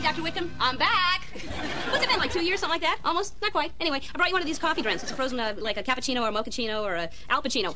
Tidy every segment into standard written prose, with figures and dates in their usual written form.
Dr. Wickham. I'm back. What's it been, like 2 years, something like that? Almost? Not quite. Anyway, I brought you one of these coffee drinks. It's a frozen, like a cappuccino or a mochaccino or a Alpacino.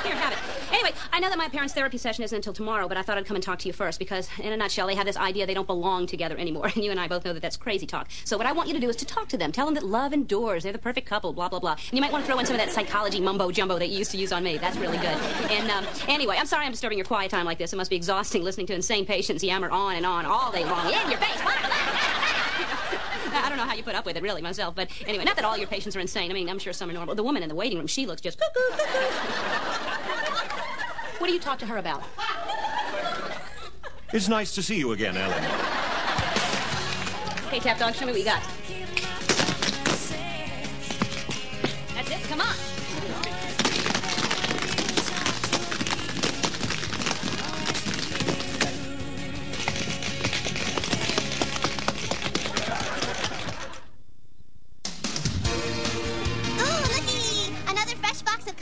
Here, have it. Anyway, I know that my parents' therapy session isn't until tomorrow, but I thought I'd come and talk to you first because, in a nutshell, they have this idea they don't belong together anymore. And you and I both know that that's crazy talk. So what I want you to do is to talk to them. Tell them that love endures. They're the perfect couple, blah, blah, blah. And you might want to throw in some of that psychology mumbo-jumbo that you used to use on me. That's really good. And anyway, I'm sorry I'm disturbing your quiet time like this. It must be exhausting listening to insane patients yammer on and on all day long. In your face. I don't know how you put up with it, really, myself. But anyway, not that all your patients are insane. I mean, I'm sure some are normal. The woman in the waiting room, she looks just cuckoo, cuckoo. What do you talk to her about? It's nice to see you again, Ellen. Okay, Tap Dog, show me what you got. That's it. Come on.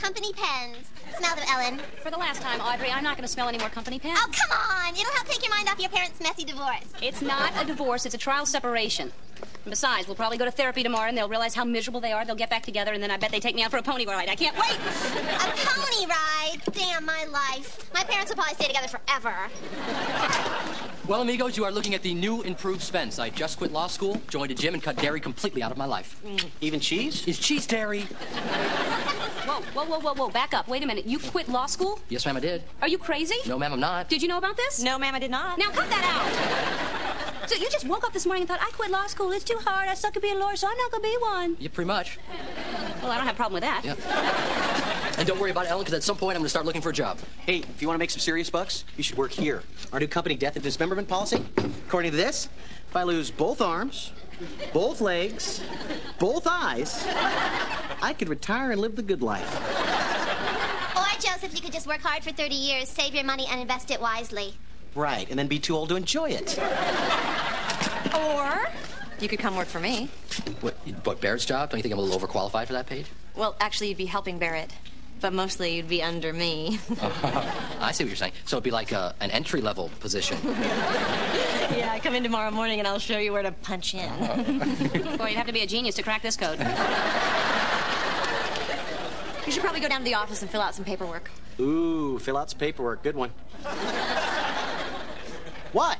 Company pens. Smell them, Ellen. For the last time, Audrey, I'm not going to smell any more company pens. Oh, come on. It'll help take your mind off your parents' messy divorce. It's not a divorce. It's a trial separation. And besides, we'll probably go to therapy tomorrow, and they'll realize how miserable they are. They'll get back together, and then I bet they take me out for a pony ride. I can't wait. A pony ride? Damn, my life. My parents will probably stay together forever. Well, amigos, you are looking at the new improved Spence. I just quit law school, joined a gym, and cut dairy completely out of my life. Even cheese? Is cheese dairy? Whoa. Back up. Wait a minute. You quit law school? Yes, ma'am, I did. Are you crazy? No, ma'am, I'm not. Did you know about this? No, ma'am, I did not. Now cut that out. So you just woke up this morning and thought, I quit law school. It's too hard. I suck at being a lawyer, so I'm not going to be one. Yeah, pretty much. Well, I don't have a problem with that. Yeah. And don't worry about it, Ellen, because at some point I'm going to start looking for a job. Hey, if you want to make some serious bucks, you should work here. Our new company death and dismemberment policy. According to this, if I lose both arms, both legs, both eyes, I could retire and live the good life. Or, Joseph, you could just work hard for 30 years, save your money, and invest it wisely. Right, and then be too old to enjoy it. Or you could come work for me. What, Barrett's job? Don't you think I'm a little overqualified for that, Paige? Well, actually, you'd be helping Barrett. But mostly you'd be under me. I see what you're saying. So it'd be like an entry-level position. Yeah, come in tomorrow morning and I'll show you where to punch in. Boy, you'd have to be a genius to crack this code. You should probably go down to the office and fill out some paperwork. Ooh, fill out some paperwork. Good one. What?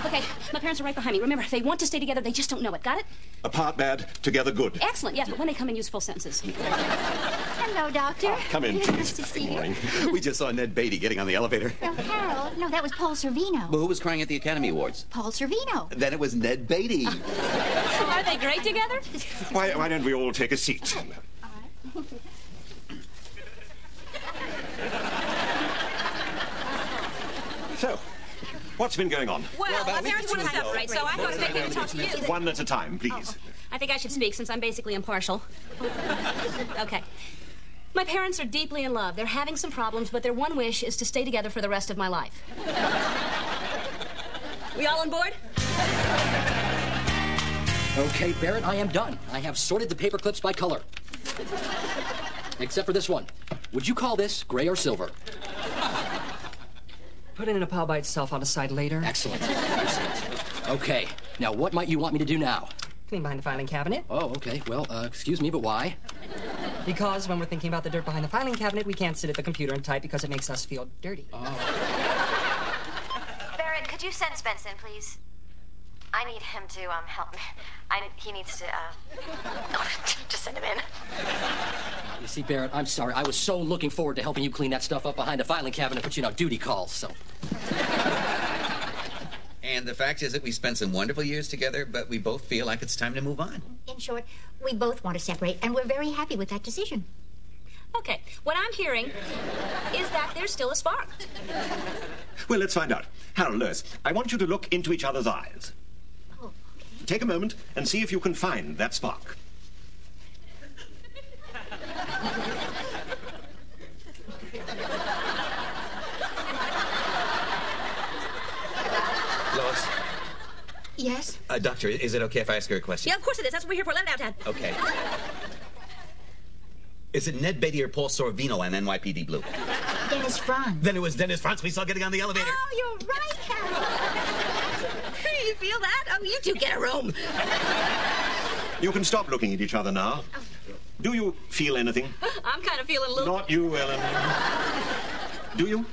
Okay, my parents are right behind me. Remember, they want to stay together. They just don't know it. Got it? Apart bad, together good. Excellent, yes, but when they come in, use full sentences. Hello, Doctor. Come in, please. Nice to see you. Good morning. We just saw Ned Beatty getting on the elevator. No, Harold. No, that was Paul Sorvino. Well, who was crying at the Academy Awards? Paul Sorvino. Then it was Ned Beatty. Are they great together? Why don't we all take a seat? So, what's been going on? Well, my parents want to separate, so I thought it'd make me to talk to you. One at a time, please. I think I should speak since I'm basically impartial. Okay. My parents are deeply in love. They're having some problems, but their one wish is to stay together for the rest of my life. We all on board? Okay, Barrett, I am done. I have sorted the paper clips by color. Except for this one. Would you call this gray or silver? Put it in a pile by itself. I'll decide later. Excellent. Excellent. Okay. Now, what might you want me to do now? Clean behind the filing cabinet. Oh, okay. Well, excuse me, but why? Because when we're thinking about the dirt behind the filing cabinet, we can't sit at the computer and type because it makes us feel dirty. Oh. Barrett, could you send Spence in, please? I need him to, help me. He needs to, just send him in. You see, Barrett, I'm sorry. I was so looking forward to helping you clean that stuff up behind the filing cabinet, but, duty calls, so... And the fact is that we spent some wonderful years together, but we both feel like it's time to move on. In short, we both want to separate, and we're very happy with that decision. Okay, what I'm hearing is that there's still a spark. Well, let's find out. Harold, Lois, I want you to look into each other's eyes. Oh, okay. Take a moment and see if you can find that spark. Lois? Yes? Doctor, is it okay if I ask her a question? Yeah, of course it is. That's what we're here for. Let it out, Dad. Okay. Is it Ned Beatty or Paul Sorvino on NYPD Blue? Dennis Franz. Then it was Dennis Franz we saw getting on the elevator. Oh, you're right, Harold. You feel that? Oh, you two get a room. You can stop looking at each other now. Do you feel anything? I'm kind of feeling a little... Not you, Ellen. Do you?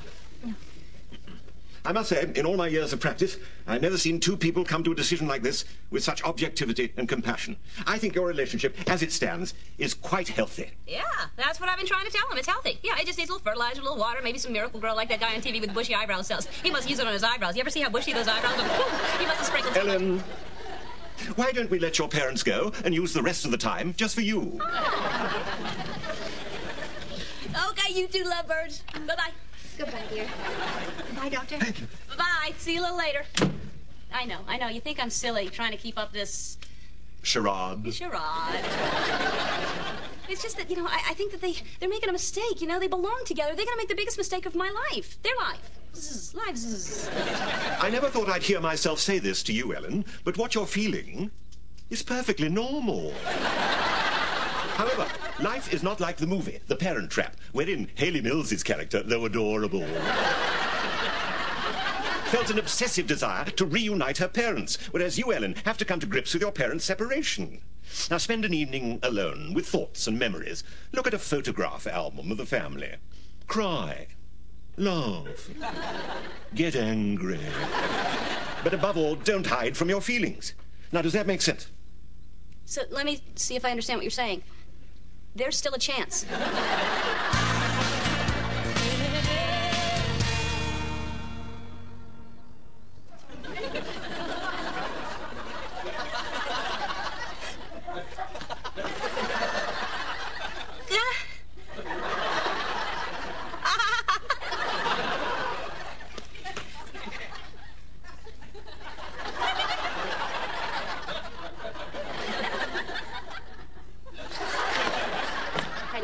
I must say, in all my years of practice, I've never seen two people come to a decision like this with such objectivity and compassion. I think your relationship, as it stands, is quite healthy. Yeah, that's what I've been trying to tell him. It's healthy. Yeah, it just needs a little fertilizer, a little water, maybe some Miracle Grow like that guy on TV with bushy eyebrows sells. He must use it on his eyebrows. You ever see how bushy those eyebrows are? He must have sprinkled some... Ellen, why don't we let your parents go and use the rest of the time just for you? Okay, you two lovebirds. Bye-bye. Goodbye, dear. Bye, Doctor. Bye. See you a little later. I know. You think I'm silly trying to keep up this... Charade. Charade. It's just that, I think that they're making a mistake, They belong together. They're going to make the biggest mistake of my life. Their life. Lives. I never thought I'd hear myself say this to you, Ellen, but what you're feeling is perfectly normal. However, life is not like the movie, The Parent Trap, wherein Hayley Mills's character, though adorable, felt an obsessive desire to reunite her parents, whereas you, Ellen, have to come to grips with your parents' separation. Now, spend an evening alone with thoughts and memories. Look at a photograph album of the family. Cry. Laugh. Get angry. But above all, don't hide from your feelings. Now, does that make sense? So let me see if I understand what you're saying. There's still a chance.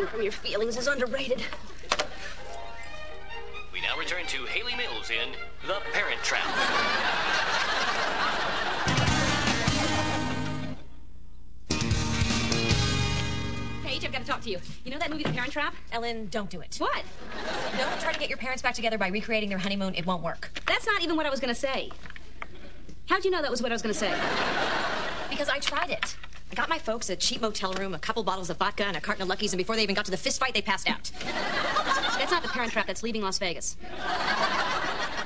From your feelings is underrated. We now return to Hayley Mills in The Parent Trap. Paige, I've got to talk to you. You know that movie, The Parent Trap? Ellen, don't do it. What? Don't try to get your parents back together by recreating their honeymoon. It won't work. That's not even what I was going to say. How'd you know that was what I was going to say? Because I tried it. I got my folks a cheap motel room, a couple bottles of vodka, and a carton of Luckies, and before they even got to the fist fight, they passed out. That's not The Parent Trap. That's Leaving Las Vegas.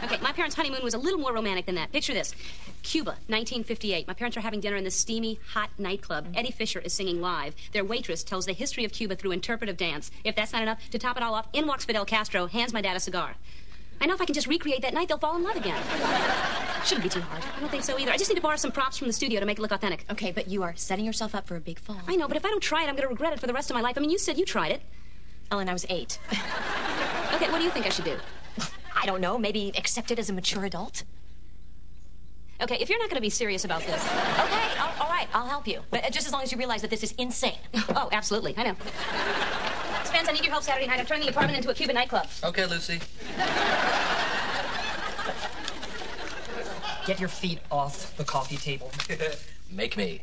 Okay, my parents' honeymoon was a little more romantic than that. Picture this. Cuba, 1958. My parents are having dinner in this steamy, hot nightclub. Eddie Fisher is singing live. Their waitress tells the history of Cuba through interpretive dance. If that's not enough, to top it all off, in walks Fidel Castro, hands my dad a cigar. I know if I can just recreate that night, they'll fall in love again. Shouldn't be too hard. I don't think so either. I just need to borrow some props from the studio to make it look authentic. Okay, but you are setting yourself up for a big fall. I know, but if I don't try it, I'm going to regret it for the rest of my life. I mean, you said you tried it. Ellen, I was 8. Okay, what do you think I should do? I don't know. Maybe accept it as a mature adult? Okay, if you're not going to be serious about this... Okay, all right, I'll help you. But just as long as you realize that this is insane. Oh, absolutely. I know. Spence, I need your help Saturday night. I'm turning the apartment into a Cuban nightclub. Okay, Lucy. Get your feet off the coffee table. Make me.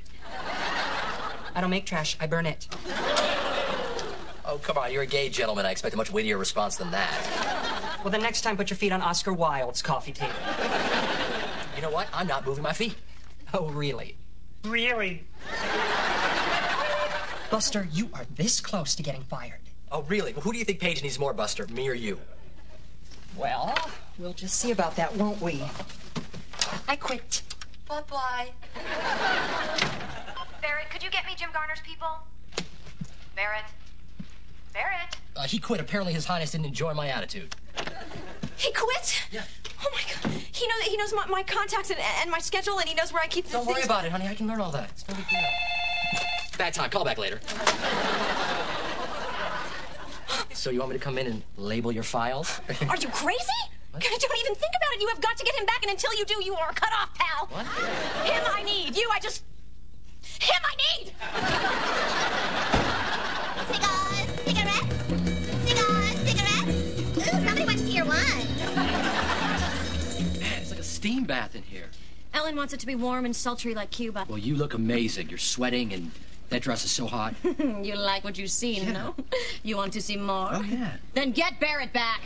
I don't make trash. I burn it. Oh, come on. You're a gay gentleman. I expect a much wittier response than that. Well, then next time, put your feet on Oscar Wilde's coffee table. You know what? I'm not moving my feet. Oh, really? Really? Buster, you are this close to getting fired. Oh, really? Well, who do you think Paige needs more, Buster? Me or you? Well, we'll just see about that, won't we? I quit. Bye-bye. Barrett, could you get me Jim Garner's people? Barrett? Barrett? He quit. Apparently His Highness didn't enjoy my attitude. He quit? Yeah. Oh, my God. He knows my contacts and my schedule, and he knows where I keep the Don't things. worry about it, honey. I can learn all that. It's no big deal. Bad time. Call back later. So you want me to come in and label your files? Are you crazy? What? Don't even think about it. You have got to get him back, and until you do, you are cut off, pal. What? Him I need. You, I just... Him I need! Cigars, cigarettes. Ooh, somebody wants tier 1. Man, it's like a steam bath in here. Ellen wants it to be warm and sultry like Cuba. Well, you look amazing. You're sweating, and that dress is so hot. You like what you've seen, no? You want to see more? Oh, yeah. Then get Barrett back.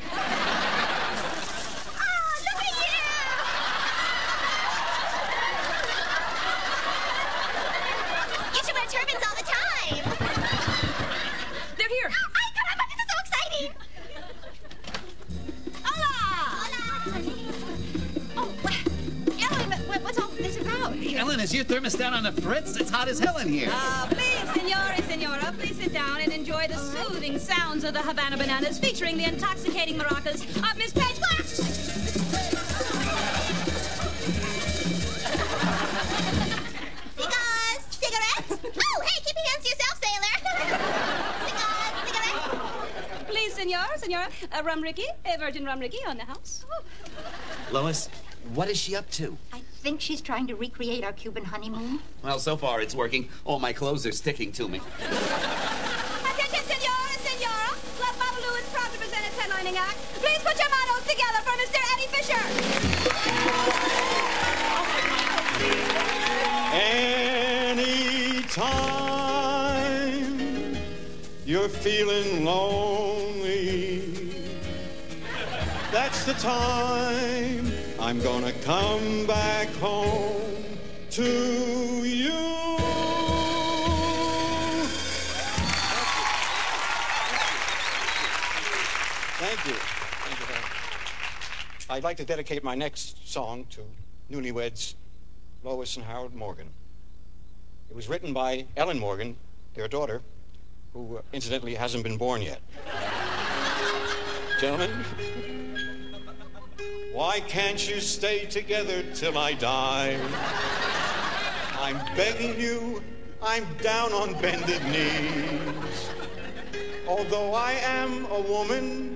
Ellen, is your thermostat on the fritz? It's hot as hell in here. Please, senora, please sit down and enjoy the soothing sounds of the Havana Bananas featuring the intoxicating maracas of Miss Paige Glass. Cigars, cigarettes. Oh, hey, keep your hands to yourself, sailor. Cigars, cigarettes. Please, senora, a rum Ricky, a virgin rum Ricky on the house. Lois, what is she up to? I think she's trying to recreate our Cuban honeymoon. Well, so far it's working. All my clothes are sticking to me. Attention, senora. La Babalu is proud to present its headlining act. Please put your manos together for Mr. Eddie Fisher. Anytime you're feeling lonely, that's the time I'm gonna come back home to you. Thank you. I'd like to dedicate my next song to newlyweds Lois and Harold Morgan. It was written by Ellen Morgan, their daughter, who incidentally hasn't been born yet. Gentlemen, why can't you stay together till I die? I'm begging you, I'm down on bended knees. Although I am a woman,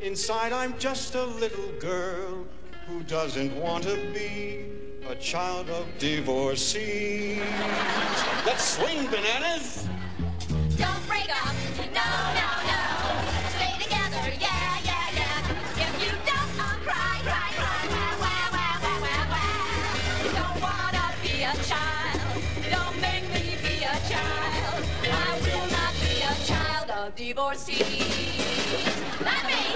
inside I'm just a little girl who doesn't want to be a child of divorcees. Let's swing, bananas! Don't break up, no. Stay together, yeah. If you don't, I'll cry. Wah. Don't wanna be a child. Don't make me be a child. I will not be a child of divorcees. Not me.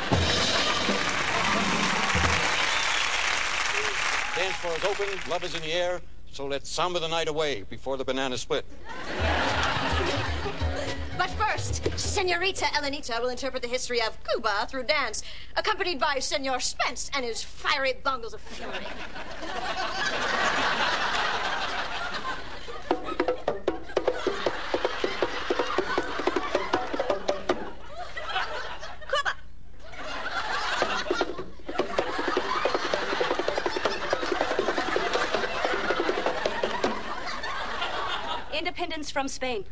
Dance floor is open, love is in the air, so let's samba the night away before the banana split. But first, Senorita Elenita will interpret the history of Cuba through dance, accompanied by Senor Spence and his fiery bungles of fury. Cuba! Independence from Spain.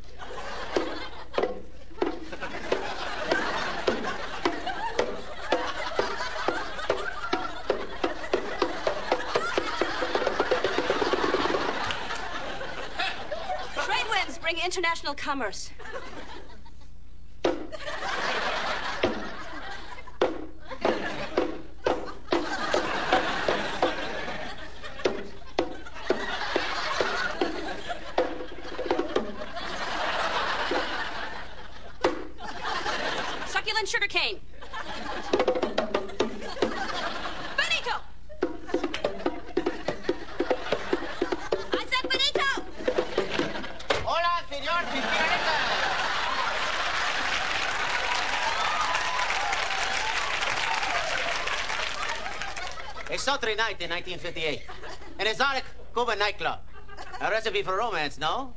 Trade winds bring international commerce. Succulent sugarcane. Benito! I said Benito! Hola, señor Pipianeta. A sultry night in 1958. An exotic Cuban nightclub. A recipe for romance, no?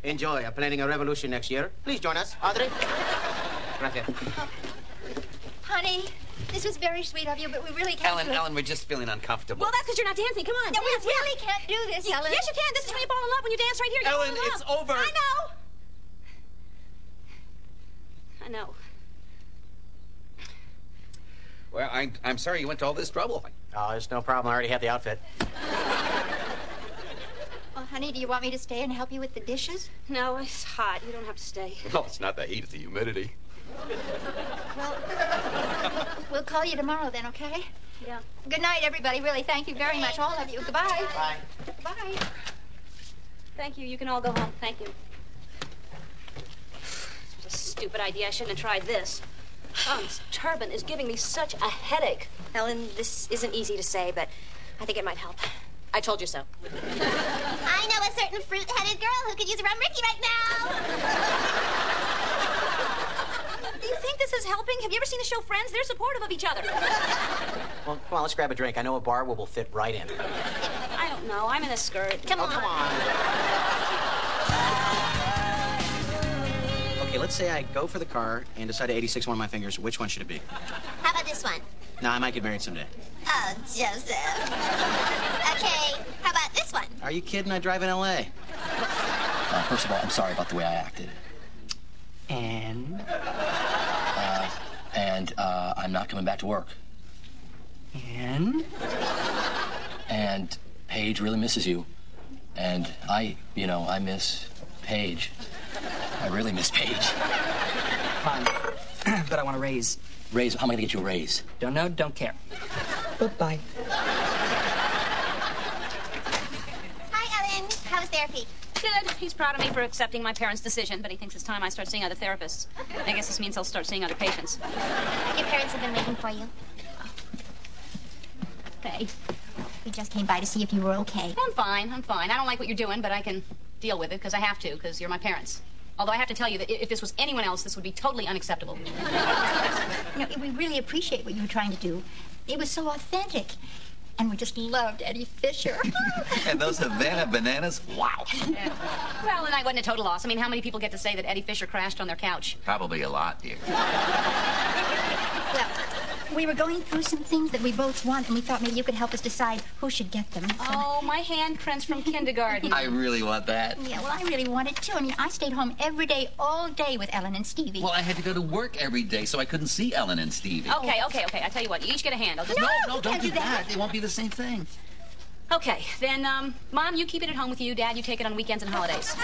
Enjoy. I'm planning a revolution next year. Please join us. Audrey? Gracias. Honey, this was very sweet of you, but we really can't. Ellen, we're just feeling uncomfortable. Well, that's because you're not dancing. Come on. No, we dance, really can't do this, Ellen. Yes, you can. This is when you fall in love. When you dance right here, you fall in Ellen, love. it's over. I know. Well, I'm sorry you went to all this trouble. Oh, there's no problem. I already have the outfit. Well, honey, do you want me to stay and help you with the dishes? No, it's hot. You don't have to stay. No, it's not the heat, it's the humidity. Well, we'll call you tomorrow then, okay? Yeah. Good night, everybody. Really, thank you very much, all of you. Goodbye. Bye. Bye. Thank you. You can all go home. Thank you. It was a stupid idea. I shouldn't have tried this. Oh, this turban is giving me such a headache. Ellen, this isn't easy to say, but I think it might help. I told you so. I know a certain fruit-headed girl who could use a rum Ricky right now. Do you think this is helping? Have you ever seen the show Friends? They're supportive of each other. Well, come on, let's grab a drink. I know a bar where we'll fit right in. I don't No, I'm in a skirt. Come on. Come on. Okay, let's say I go for the car and decide to 86 one of my fingers. Which one should it be? How about this one? No, I might get married someday. Oh, Joseph. Okay, how about this one? Are you kidding? I drive in L.A. First of all, I'm sorry about the way I acted. And? I'm not coming back to work. And? And Paige really misses you. And I miss Paige. I really miss Paige. Fine. But I want a raise. Raise? How am I gonna get you a raise? Don't know, don't care. Bye-bye. Hi, Ellen. How was therapy? Good. He's proud of me for accepting my parents' decision, but he thinks it's time I start seeing other therapists. I guess this means I'll start seeing other patients. Your parents have been waiting for you. Hey. We just came by to see if you were okay. I'm fine. I don't like what you're doing, but I can deal with it because I have to, because you're my parents. Although I have to tell you that if this was anyone else, this would be totally unacceptable. We really appreciate what you were trying to do. It was so authentic. And we just loved Eddie Fisher. And those Havana bananas, wow. Yeah. Well, and I wasn't a total loss. I mean, how many people get to say that Eddie Fisher crashed on their couch? Probably a lot, dear. Well, we were going through some things that we both want, and we thought maybe you could help us decide who should get them. Oh, my handprints from kindergarten. I really want that. Yeah, well, I really wanted to. I mean, I stayed home every day, all day with Ellen and Stevie. Well, I had to go to work every day, so I couldn't see Ellen and Stevie. Okay. I tell you what, you each get a hand. I'll just... No, don't do that. It won't be the same thing. Okay, then, Mom, you keep it at home with you. Dad, you take it on weekends and holidays.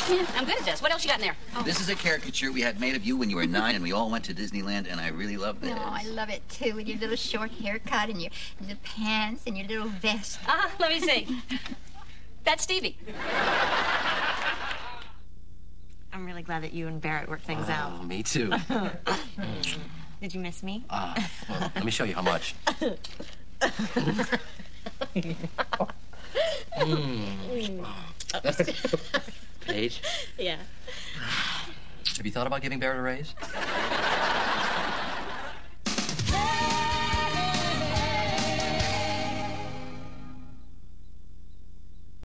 Yeah, I'm good at this. What else you got in there? Oh. This is a caricature we had made of you when you were 9, and we all went to Disneyland, and I really loved this. Oh, I love it, too, with your little short haircut and your little pants and your little vest. Let me see. That's Stevie. I'm really glad that you and Barrett worked things out. Me too. Did you miss me? Well, let me show you how much. Paige? Yeah. Have you thought about giving Barrett a raise?